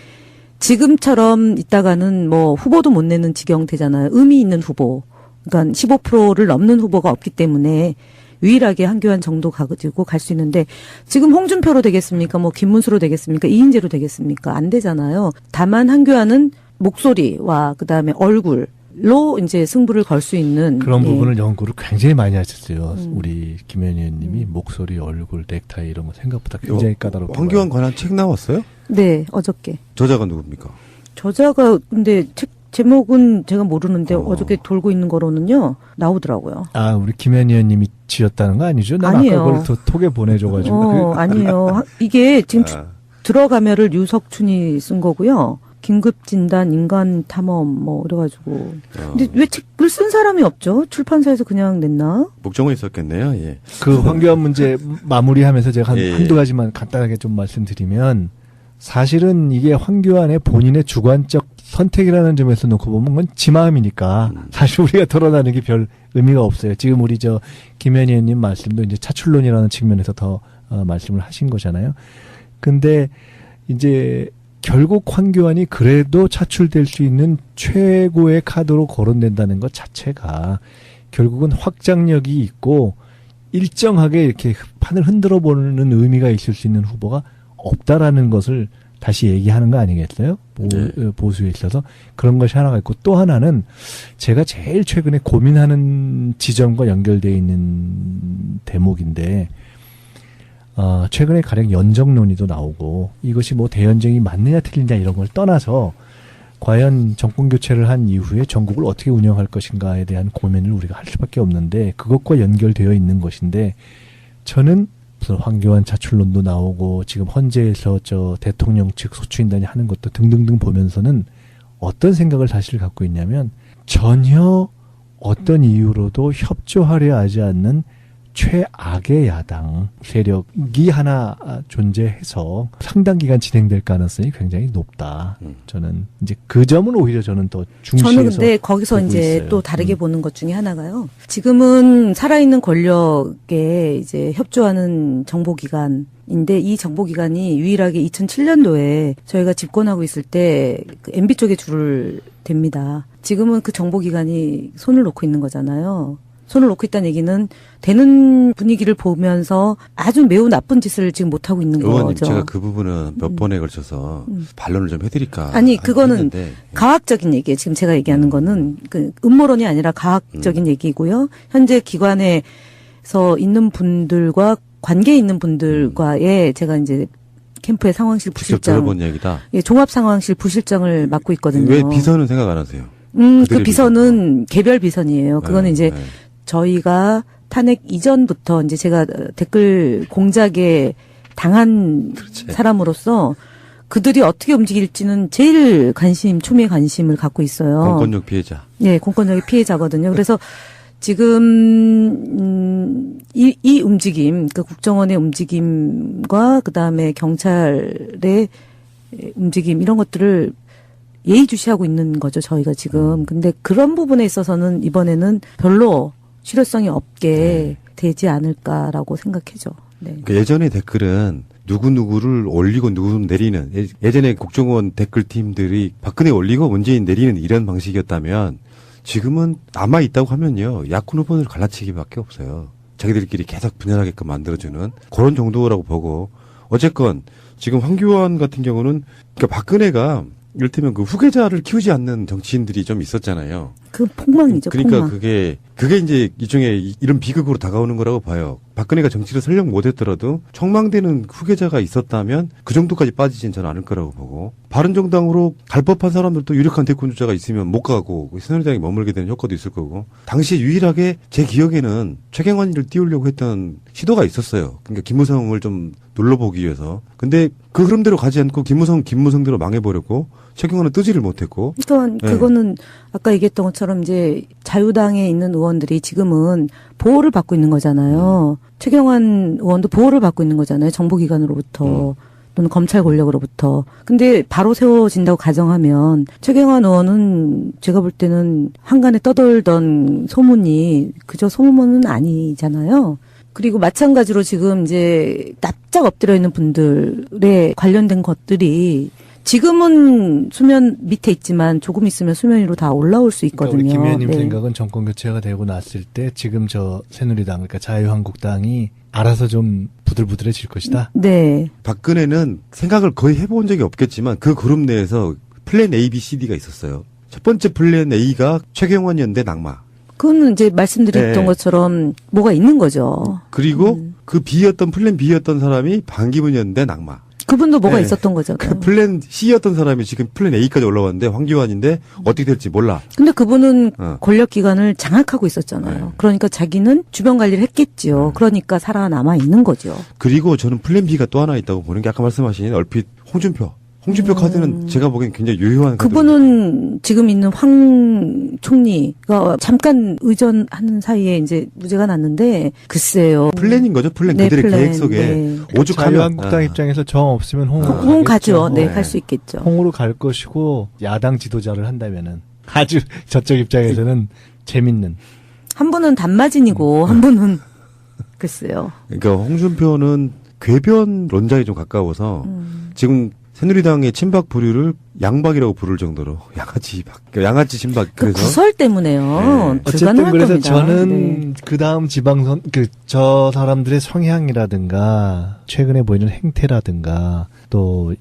지금처럼 있다가는 뭐 후보도 못 내는 지경 되잖아요. 의미 있는 후보. 그러니까 15%를 넘는 후보가 없기 때문에 유일하게 한교안 정도 가지고 갈 수 있는데 지금 홍준표로 되겠습니까? 뭐 김문수로 되겠습니까? 이인재로 되겠습니까? 안 되잖아요. 다만 한교안은 목소리와 그다음에 얼굴로 이제 승부를 걸 수 있는 그런 예. 부분을 연구를 굉장히 많이 하셨어요. 우리 김현 의원님이 목소리, 얼굴, 넥타이 이런 거 생각보다 굉장히 까다롭고. 황교안 관한 책 나왔어요? 네, 어저께. 저자가 누굽니까? 저자가 근데 책 제목은 제가 모르는데 어저께 돌고 있는 거로는요 나오더라고요. 아, 우리 김현 의원님이 지었다는 거 아니죠? 난 아니에요. 아까 그걸 톡에 보내줘가지고. 아니에요. 이게 지금 들어가면을 유석춘이 쓴 거고요. 긴급 진단, 인간 탐험 뭐 이래가지고. 근데 왜 책을 쓴 사람이 없죠? 출판사에서 그냥 냈나? 목적은 있었겠네요. 예. 그 황교안 문제 마무리하면서 제가 예. 한두 가지만 간단하게 좀 말씀드리면 사실은 이게 황교안의 본인의 주관적 선택이라는 점에서 놓고 보면 그건 지 마음이니까 사실 우리가 토론하는 게 별 의미가 없어요. 지금 우리 김현 의원님 말씀도 이제 차출론이라는 측면에서 더 말씀을 하신 거잖아요. 근데 이제 결국 황교안이 그래도 차출될 수 있는 최고의 카드로 거론된다는 것 자체가 결국은 확장력이 있고 일정하게 이렇게 판을 흔들어 보는 의미가 있을 수 있는 후보가 없다라는 것을 다시 얘기하는 거 아니겠어요? 보수에 있어서 그런 것이 하나가 있고 또 하나는 제가 제일 최근에 고민하는 지점과 연결되어 있는 대목인데 최근에 가령 연정 논의도 나오고 이것이 뭐 대연정이 맞느냐 틀리냐 이런 걸 떠나서 과연 정권 교체를 한 이후에 전국을 어떻게 운영할 것인가에 대한 고민을 우리가 할 수밖에 없는데 그것과 연결되어 있는 것인데 저는 무슨 황교안 차출론도 나오고 지금 헌재에서 저 대통령 측 소추인단이 하는 것도 등등등 보면서는 어떤 생각을 사실 갖고 있냐면 전혀 어떤 이유로도 협조하려 하지 않는 최악의 야당 세력이 하나 존재해서 상당 기간 진행될 가능성이 굉장히 높다. 저는 이제 그 점은 오히려 저는 더 중시해서 저는 근데 거기서 이제 있어요. 또 다르게 보는 것 중에 하나가요. 지금은 살아있는 권력에 이제 협조하는 정보기관인데 이 정보기관이 유일하게 2007년도에 저희가 집권하고 있을 때 그 MB 쪽에 줄을 댑니다. 지금은 그 정보기관이 손을 놓고 있는 거잖아요. 손을 놓고 있다는 얘기는 되는 분위기를 보면서 아주 매우 나쁜 짓을 지금 못하고 있는 의원님, 거죠. 제가 그 부분은 몇 번에 걸쳐서 반론을 좀 해드릴까. 아니, 그거는 했는데. 과학적인 얘기예요. 지금 제가 얘기하는 거는 그 음모론이 아니라 과학적인 얘기고요. 현재 기관에서 있는 분들과 관계에 있는 분들과의 제가 이제 캠프의 상황실 직접 부실장, 들어본 얘기다. 예, 종합 상황실 부실장을 맡고 있거든요. 왜 비서는 생각 안 하세요? 그 그들의 비서는 개별 비선이에요. 그거는 이제 네. 저희가 탄핵 이전부터 이제 제가 댓글 공작에 당한 그렇지. 사람으로서 그들이 어떻게 움직일지는 제일 초미의 관심을 갖고 있어요. 공권력 피해자. 네, 공권력의 피해자거든요. 그래서 지금 이 움직임, 그 국정원의 움직임과 그 다음에 경찰의 움직임 이런 것들을 예의주시하고 있는 거죠, 저희가 지금. 근데 그런 부분에 있어서는 이번에는 별로 실효성이 없게 되지 않을까라고 생각해죠. 네. 그 예전의 댓글은 누구누구를 올리고 누구는 내리는, 예전에 국정원 댓글팀들이 박근혜 올리고 문재인 내리는 이런 방식이었다면 지금은 남아있다고 하면요, 야권 후보들 갈라치기밖에 없어요. 자기들끼리 계속 분열하게끔 만들어주는 그런 정도라고 보고, 어쨌건 지금 황교안 같은 경우는, 그러니까 박근혜가 이를테면 그 후계자를 키우지 않는 정치인들이 좀 있었잖아요. 그 폭망이죠, 그러니까 폭망. 그게 이제 일종의 이런 비극으로 다가오는 거라고 봐요. 박근혜가 정치를 설령 못했더라도 촉망되는 후계자가 있었다면 그 정도까지 빠지진 저는 않을 거라고 보고, 바른정당으로 갈 법한 사람들도 유력한 대권주자가 있으면 못 가고 새누리당에 머물게 되는 효과도 있을 거고, 당시에 유일하게 제 기억에는 최경환이를 띄우려고 했던 시도가 있었어요. 그러니까 김무성을 좀 눌러보기 위해서. 근데 그 흐름대로 가지 않고 김무성대로 망해버렸고 최경환은 뜨지를 못했고. 그러니까 그거는 아까 얘기했던 것처럼 이제 자유당에 있는 의원들이 지금은 보호를 받고 있는 거잖아요. 최경환 의원도 보호를 받고 있는 거잖아요. 정보기관으로부터 또는 검찰 권력으로부터. 근데 바로 세워진다고 가정하면 최경환 의원은 제가 볼 때는 한간에 떠돌던 소문이 그저 소문은 아니잖아요. 그리고 마찬가지로 지금 이제 납작 엎드려 있는 분들에 관련된 것들이 지금은 수면 밑에 있지만 조금 있으면 수면 위로 다 올라올 수 있거든요. 그러니까 우리 김 의원님 네. 생각은 정권 교체가 되고 났을 때 지금 저 새누리당 그러니까 자유한국당이 알아서 좀 부들부들해질 것이다. 네. 박근혜는 생각을 거의 해본 적이 없겠지만 그 그룹 내에서 플랜 A, B, C, D가 있었어요. 첫 번째 플랜 A가 최경환이었는데 낙마. 그거는 이제 말씀드렸던 네. 것처럼 뭐가 있는 거죠. 그리고 그 B였던 플랜 B였던 사람이 반기문이었는데 낙마. 그분도 뭐가 네. 있었던 거잖아요. 그 플랜 C였던 사람이 지금 플랜 A까지 올라왔는데 황교안인데 어떻게 될지 몰라. 근데 그분은 어. 권력기관을 장악하고 있었잖아요. 네. 그러니까 자기는 주변 관리를 했겠지요. 그러니까 살아남아 있는 거죠. 그리고 저는 플랜 B가 또 하나 있다고 보는 게 아까 말씀하신 얼핏 홍준표 카드는 제가 보기엔 굉장히 유효한 카드. 그분은 지금 있는 황 총리가 잠깐 의전하는 사이에 이제 무죄가 났는데 글쎄요. 플랜인 거죠. 플랜. 네, 그들의 플랜. 계획 속에 네. 오죽하면 자유한국당 입장에서 정 없으면 홍으로 홍 가죠. 네, 네. 갈 수 있겠죠. 홍으로 갈 것이고 야당 지도자를 한다면은 아주 저쪽 입장에서는 재밌는. 한 분은 단마진이고 한 분은 글쎄요. 그러니까 홍준표는 궤변론자에 좀 가까워서 지금 새누리당의 친박 부류를 양박이라고 부를 정도로 양아치 친박 그 그래서 구설 때문에요. 네. 어쨌든 불가능할 그래서 겁니다. 저는 네. 그 다음 지방선 저 사람들의 성향이라든가 최근에 보이는 행태라든가 또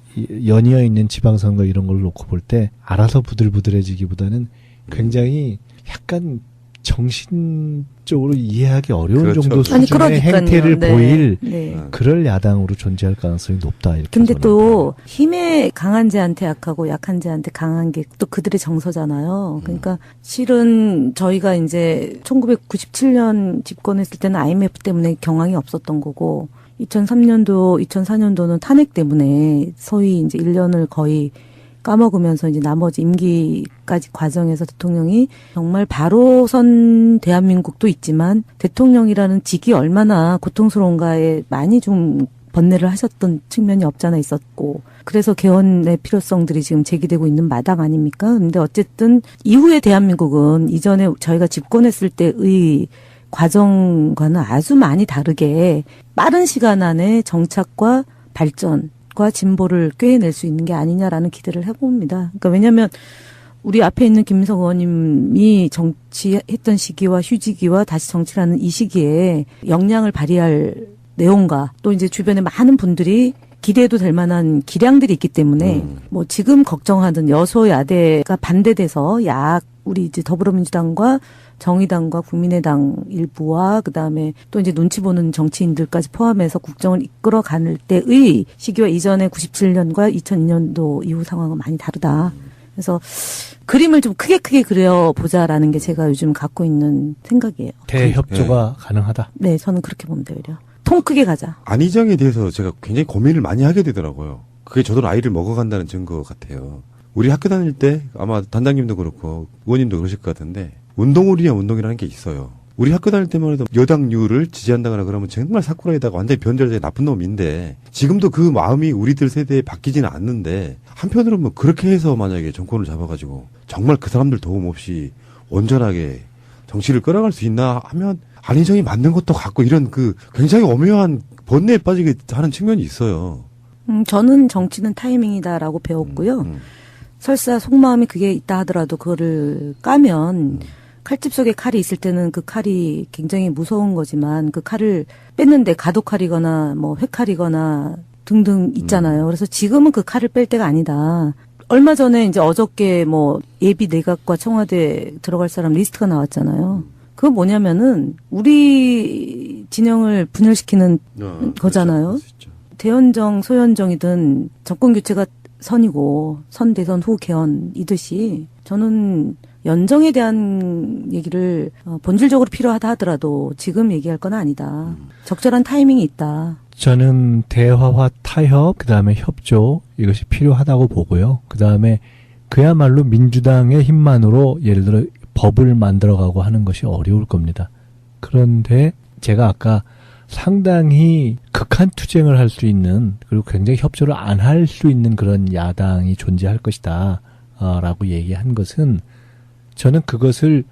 연이어 있는 지방선거 이런 걸 놓고 볼 때 알아서 부들부들해지기보다는 굉장히 약간 정신적으로 이해하기 어려운 그렇죠. 정도 아니, 수준의 그러니까요. 행태를 네. 보일 네. 그럴 야당으로 존재할 가능성이 높다. 이렇게 근데 저는 또 힘에 강한 자한테 약하고 약한 자한테 강한 게 또 그들의 정서잖아요. 그러니까 실은 저희가 이제 1997년 집권했을 때는 IMF 때문에 경황이 없었던 거고 2003년도, 2004년도는 탄핵 때문에 소위 이제 1년을 거의 까먹으면서 이제 나머지 임기까지 과정에서 대통령이 정말 바로 선 대한민국도 있지만 대통령이라는 직이 얼마나 고통스러운가에 많이 좀 번뇌를 하셨던 측면이 없잖아 있었고 그래서 개헌의 필요성들이 지금 제기되고 있는 마당 아닙니까? 근데 어쨌든 이후의 대한민국은 이전에 저희가 집권했을 때의 과정과는 아주 많이 다르게 빠른 시간 안에 정착과 발전과 진보를 꾀해낼 수 있는 게 아니냐라는 기대를 해봅니다. 그러니까 왜냐하면 우리 앞에 있는 김민석 의원님이 정치했던 시기와 휴지기와 다시 정치라는 이 시기에 역량을 발휘할 내용과 또 이제 주변에 많은 분들이 기대해도 될 만한 기량들이 있기 때문에 뭐 지금 걱정하던 여소야대가 반대돼서 우리 이제 더불어민주당과 정의당과 국민의당 일부와 그다음에 또 이제 눈치 보는 정치인들까지 포함해서 국정을 이끌어 가는 때의 시기와 이전의 97년과 2002년도 이후 상황은 많이 다르다. 그래서 그림을 좀 크게 그려보자라는 게 제가 요즘 갖고 있는 생각이에요. 대협조가 가능하다. 네, 저는 그렇게 봅니다, 오히려. 통 크게 가자. 안희정에 대해서 제가 굉장히 고민을 많이 하게 되더라고요. 그게 저도 나이를 먹어간다는 증거 같아요. 우리 학교 다닐 때 아마 단장님도 그렇고 의원님도 그러실 것 같은데 운동을 위한 운동이라는 게 있어요. 우리 학교 다닐 때만 해도 여당류를 지지한다거나 그러면 정말 사쿠라에다가 완전히 변절된 나쁜 놈인데 지금도 그 마음이 우리들 세대에 바뀌지는 않는데 한편으로는 뭐 그렇게 해서 만약에 정권을 잡아가지고 정말 그 사람들 도움 없이 온전하게 정치를 끌어갈 수 있나 하면 안희정이 맞는 것도 같고 이런 그 굉장히 오묘한 번뇌에 빠지게 하는 측면이 있어요. 저는 정치는 타이밍이다라고 배웠고요. 설사 속마음이 그게 있다 하더라도 그거를 까면 칼집 속에 칼이 있을 때는 그 칼이 굉장히 무서운 거지만 그 칼을 뺐는데 가독칼이거나 뭐 회칼이거나 등등 있잖아요. 그래서 지금은 그 칼을 뺄 때가 아니다. 얼마 전에 이제 어저께 뭐 예비 내각과 청와대 들어갈 사람 리스트가 나왔잖아요. 그거 뭐냐면은 우리 진영을 분열시키는 거잖아요. 그렇죠. 대연정, 소연정이든 정권 교체가 선이고 선 대선 후 개헌이듯이 저는 연정에 대한 얘기를 본질적으로 필요하다 하더라도 지금 얘기할 건 아니다. 적절한 타이밍이 있다. 저는 대화와 타협, 그다음에 협조 이것이 필요하다고 보고요. 그다음에 그야말로 민주당의 힘만으로 예를 들어 법을 만들어가고 하는 것이 어려울 겁니다. 그런데 제가 아까 상당히 극한 투쟁을 할 수 있는 그리고 굉장히 협조를 안 할 수 있는 그런 야당이 존재할 것이다 라고 얘기한 것은 저는 그것을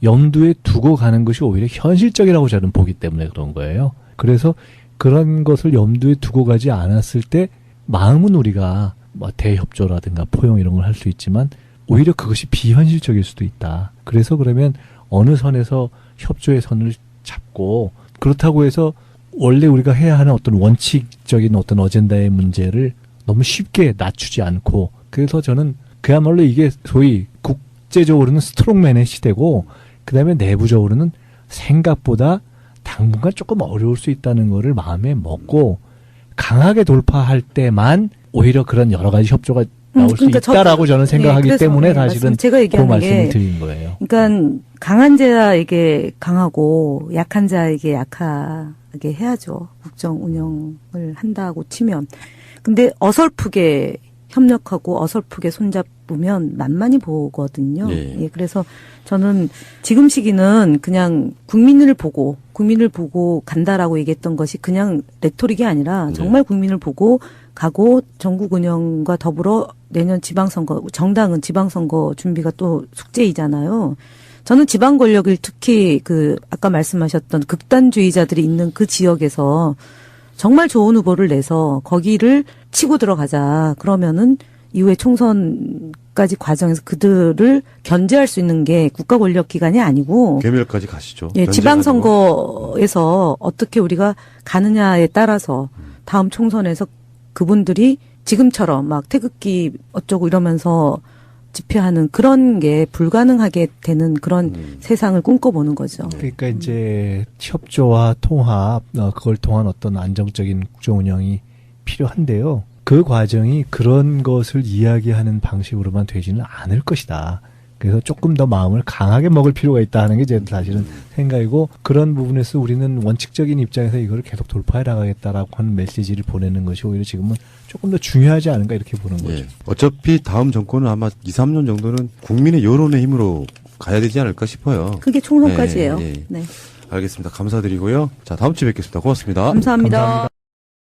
염두에 두고 가는 것이 오히려 현실적이라고 저는 보기 때문에 그런 거예요. 그래서 그런 것을 염두에 두고 가지 않았을 때 마음은 우리가 뭐 대협조라든가 포용 이런 걸 할 수 있지만 오히려 그것이 비현실적일 수도 있다. 그래서 그러면 어느 선에서 협조의 선을 잡고 그렇다고 해서 원래 우리가 해야 하는 어떤 원칙적인 어떤 어젠다의 문제를 너무 쉽게 낮추지 않고 그래서 저는 그야말로 이게 소위 국제적으로는 스트롱맨의 시대고 그다음에 내부적으로는 생각보다 당분간 조금 어려울 수 있다는 거를 마음에 먹고 강하게 돌파할 때만 오히려 그런 여러 가지 협조가 나올 그러니까 수 있다라고 저는 생각하기 그래서, 때문에 사실은 제가 그 얘기하는 말씀을 게 드린 거예요. 그러니까 강한 자에게 강하고 약한 자에게 약하게 해야죠. 국정 운영을 한다고 치면. 근데 어설프게 협력하고 어설프게 손잡으면 만만히 보거든요. 예. 예, 그래서 저는 지금 시기는 그냥 국민을 보고 간다라고 얘기했던 것이 그냥 레토릭이 아니라 정말 국민을 보고 가고 전국 운영과 더불어 내년 지방선거, 정당은 지방선거 준비가 또 숙제이잖아요. 저는 지방 권력을 특히 아까 말씀하셨던 극단주의자들이 있는 그 지역에서 정말 좋은 후보를 내서 거기를 치고 들어가자. 그러면은 이후에 총선까지 과정에서 그들을 견제할 수 있는 게 국가 권력 기관이 아니고 괴멸까지 가시죠. 예, 견제가 지방선거에서 어떻게 우리가 가느냐에 따라서 다음 총선에서 그분들이 지금처럼 막 태극기 어쩌고 이러면서 집회하는 그런 게 불가능하게 되는 그런 세상을 꿈꿔보는 거죠. 그러니까 이제 협조와 통합, 그걸 통한 어떤 안정적인 국정 운영이 필요한데요. 그 과정이 그런 것을 이야기하는 방식으로만 되지는 않을 것이다. 그래서 조금 더 마음을 강하게 먹을 필요가 있다 하는 게 제 사실은 생각이고, 그런 부분에서 우리는 원칙적인 입장에서 이거를 계속 돌파해 나가겠다라고 하는 메시지를 보내는 것이 오히려 지금은 조금 더 중요하지 않은가 이렇게 보는 거죠. 예. 어차피 다음 정권은 아마 2, 3년 정도는 국민의 여론의 힘으로 가야 되지 않을까 싶어요. 그게 총선까지예요. 예, 예. 네. 알겠습니다. 감사드리고요. 자, 다음 주에 뵙겠습니다. 고맙습니다. 감사합니다.